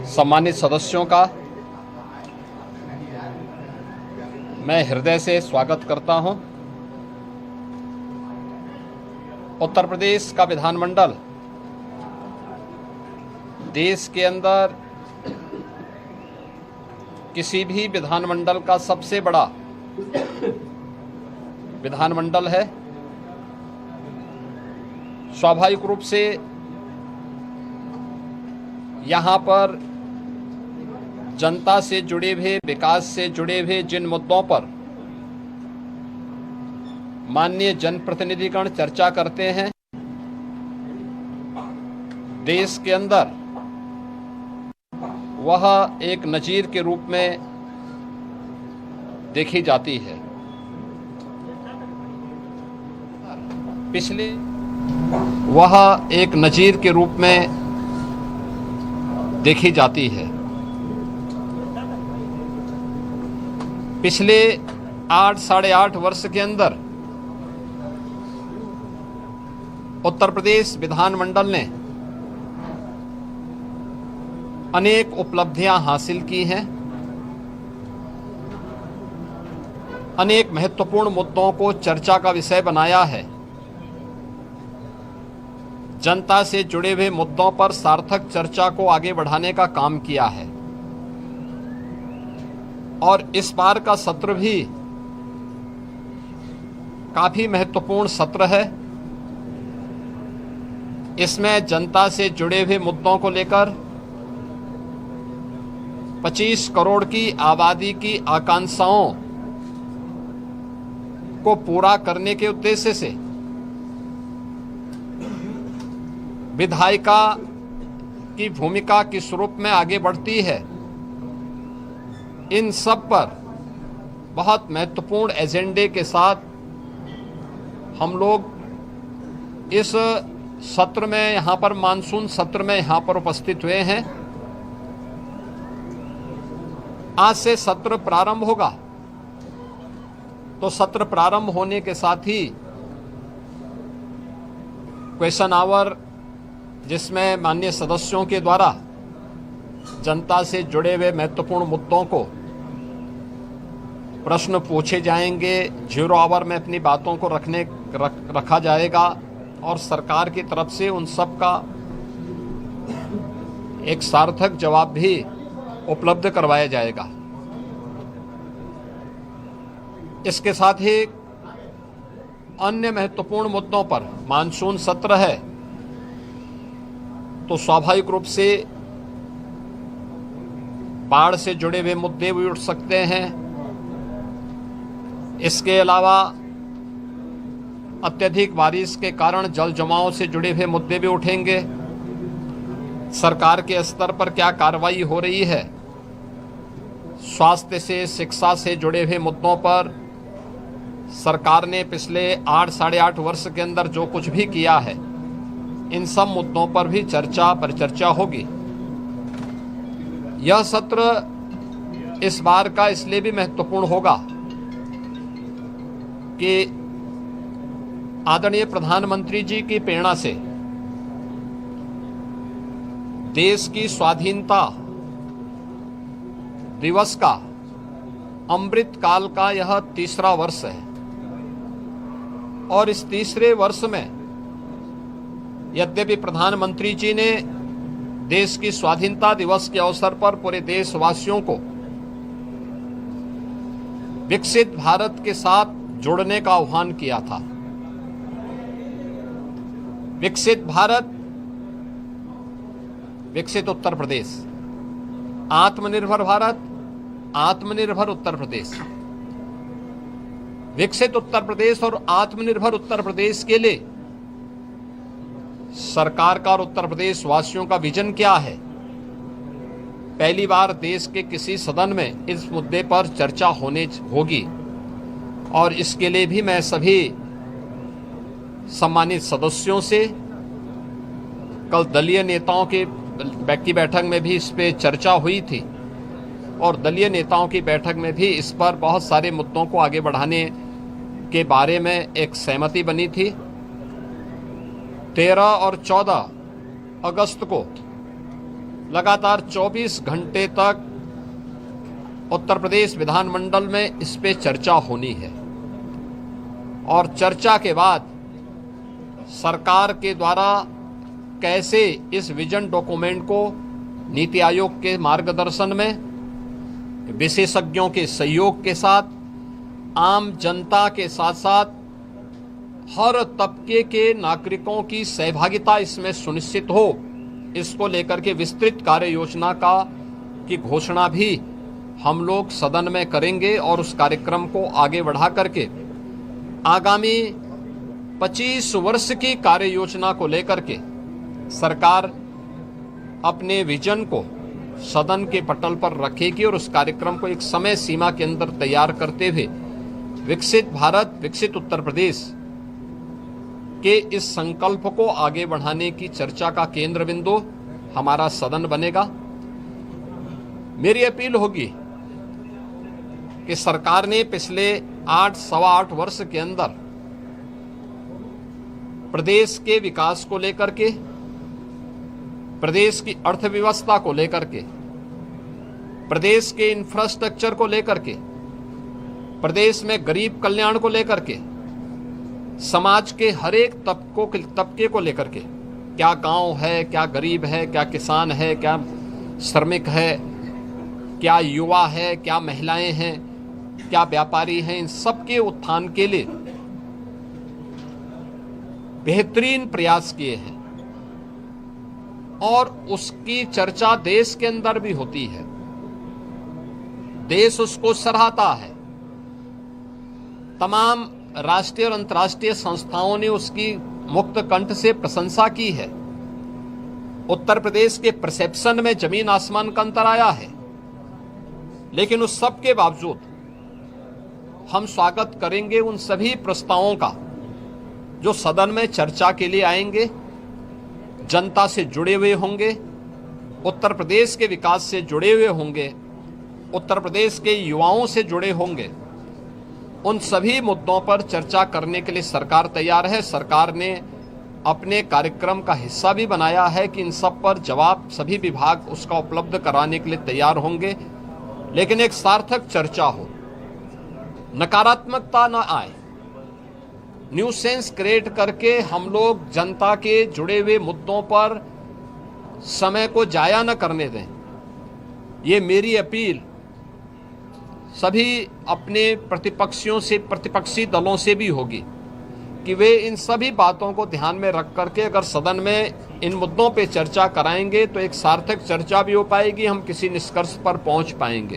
सम्मानित सदस्यों का मैं हृदय से स्वागत करता हूं। उत्तर प्रदेश का विधानमंडल देश के अंदर किसी भी विधानमंडल का सबसे बड़ा विधानमंडल है। स्वाभाविक रूप से यहाँ पर जनता से जुड़े हुए, विकास से जुड़े हुए जिन मुद्दों पर माननीय जनप्रतिनिधिगण चर्चा करते हैं, देश के अंदर वह एक नजीर के रूप में देखी जाती है। पिछले 8 साढ़े 8 वर्ष के अंदर उत्तर प्रदेश विधानमंडल ने अनेक उपलब्धियां हासिल की हैं। अनेक महत्वपूर्ण मुद्दों को चर्चा का विषय बनाया है। जनता से जुड़े हुए मुद्दों पर सार्थक चर्चा को आगे बढ़ाने का काम किया है। और इस बार का सत्र भी काफी महत्वपूर्ण सत्र है। इसमें जनता से जुड़े हुए मुद्दों को लेकर 25 करोड़ की आबादी की आकांक्षाओं को पूरा करने के उद्देश्य से विधायिका की भूमिका किस रूप में आगे बढ़ती है, इन सब पर बहुत महत्वपूर्ण एजेंडे के साथ हम लोग इस सत्र में, यहाँ पर मानसून सत्र में यहाँ पर उपस्थित हुए हैं। आज से सत्र प्रारंभ होगा, तो सत्र प्रारंभ होने के साथ ही क्वेश्चन आवर, जिसमें माननीय सदस्यों के द्वारा जनता से जुड़े हुए महत्वपूर्ण मुद्दों को प्रश्न पूछे जाएंगे। 0 आवर में अपनी बातों को रखा जाएगा और सरकार की तरफ से उन सब का एक सार्थक जवाब भी उपलब्ध करवाया जाएगा। इसके साथ ही अन्य महत्वपूर्ण मुद्दों पर मानसून सत्र है, तो स्वाभाविक रूप से बाढ़ से जुड़े हुए मुद्दे भी उठ सकते हैं। इसके अलावा अत्यधिक बारिश के कारण जल जमाव से जुड़े हुए मुद्दे भी उठेंगे। सरकार के स्तर पर क्या कार्रवाई हो रही है, स्वास्थ्य से, शिक्षा से जुड़े हुए मुद्दों पर सरकार ने पिछले 8 साढ़े 8 वर्ष के अंदर जो कुछ भी किया है, इन सब मुद्दों पर भी परिचर्चा होगी। यह सत्र इस बार का इसलिए भी महत्वपूर्ण होगा कि आदरणीय प्रधानमंत्री जी की प्रेरणा से देश की स्वाधीनता दिवस का अमृत काल का यह 3रा वर्ष है। और इस 3रे वर्ष में यद्यपि प्रधानमंत्री जी ने देश की स्वाधीनता दिवस के अवसर पर पूरे देशवासियों को विकसित भारत के साथ जुड़ने का आह्वान किया था। विकसित भारत, विकसित उत्तर प्रदेश, आत्मनिर्भर भारत, आत्मनिर्भर उत्तर प्रदेश। विकसित उत्तर प्रदेश और आत्मनिर्भर उत्तर प्रदेश के लिए सरकार का और उत्तर प्रदेश वासियों का विजन क्या है, पहली बार देश के किसी सदन में इस मुद्दे पर चर्चा होगी। और इसके लिए भी मैं सभी सम्मानित सदस्यों से, कल दलीय नेताओं की बैठक में भी इस पे चर्चा हुई थी और दलीय नेताओं की बैठक में भी इस पर बहुत सारे मुद्दों को आगे बढ़ाने के बारे में एक सहमति बनी थी। 13 और 14 अगस्त को लगातार 24 घंटे तक उत्तर प्रदेश विधानमंडल में इस पे चर्चा होनी है और चर्चा के बाद सरकार के द्वारा कैसे इस विजन डॉक्यूमेंट को नीति आयोग के मार्गदर्शन में, विशेषज्ञों के सहयोग के साथ, आम जनता के साथ साथ हर तबके के नागरिकों की सहभागिता इसमें सुनिश्चित हो, इसको लेकर के विस्तृत कार्य योजना की घोषणा भी हम लोग सदन में करेंगे और उस कार्यक्रम को आगे बढ़ा करके आगामी 25 वर्ष की कार्य योजना को लेकर के सरकार अपने विजन को सदन के पटल पर रखेगी और उस कार्यक्रम को एक समय सीमा के अंदर तैयार करते हुए विकसित भारत, विकसित उत्तर प्रदेश के इस संकल्प को आगे बढ़ाने की चर्चा का केंद्र बिंदु हमारा सदन बनेगा। मेरी अपील होगी कि सरकार ने पिछले 8-8 वर्ष के अंदर प्रदेश के विकास को लेकर के, प्रदेश की अर्थव्यवस्था को लेकर के, प्रदेश के इंफ्रास्ट्रक्चर को लेकर के, प्रदेश में गरीब कल्याण को लेकर के, समाज के हर एक तबके को लेकर के, क्या गांव है, क्या गरीब है, क्या किसान है, क्या श्रमिक है, क्या युवा है, क्या महिलाएं हैं, क्या व्यापारी हैं, इन सबके उत्थान के लिए बेहतरीन प्रयास किए हैं और उसकी चर्चा देश के अंदर भी होती है। देश उसको सराहता है। तमाम राष्ट्रीय और अंतर्राष्ट्रीय संस्थाओं ने उसकी मुक्त कंठ से प्रशंसा की है। उत्तर प्रदेश के परसेप्शन में जमीन आसमान का अंतर आया है, लेकिन उस सब के बावजूद हम स्वागत करेंगे उन सभी प्रस्तावों का जो सदन में चर्चा के लिए आएंगे, जनता से जुड़े हुए होंगे, उत्तर प्रदेश के विकास से जुड़े हुए होंगे, उत्तर प्रदेश के युवाओं से जुड़े होंगे। उन सभी मुद्दों पर चर्चा करने के लिए सरकार तैयार है। सरकार ने अपने कार्यक्रम का हिस्सा भी बनाया है कि इन सब पर जवाब सभी विभाग उसका उपलब्ध कराने के लिए तैयार होंगे, लेकिन एक सार्थक चर्चा हो, नकारात्मकता न आए, न्यूसेंस क्रिएट करके हम लोग जनता के जुड़े हुए मुद्दों पर समय को जाया न करने दें। ये मेरी अपील सभी अपने प्रतिपक्षियों से, प्रतिपक्षी दलों से भी होगी कि वे इन सभी बातों को ध्यान में रख करके अगर सदन में इन मुद्दों पे चर्चा कराएंगे तो एक सार्थक चर्चा भी हो पाएगी, हम किसी निष्कर्ष पर पहुंच पाएंगे।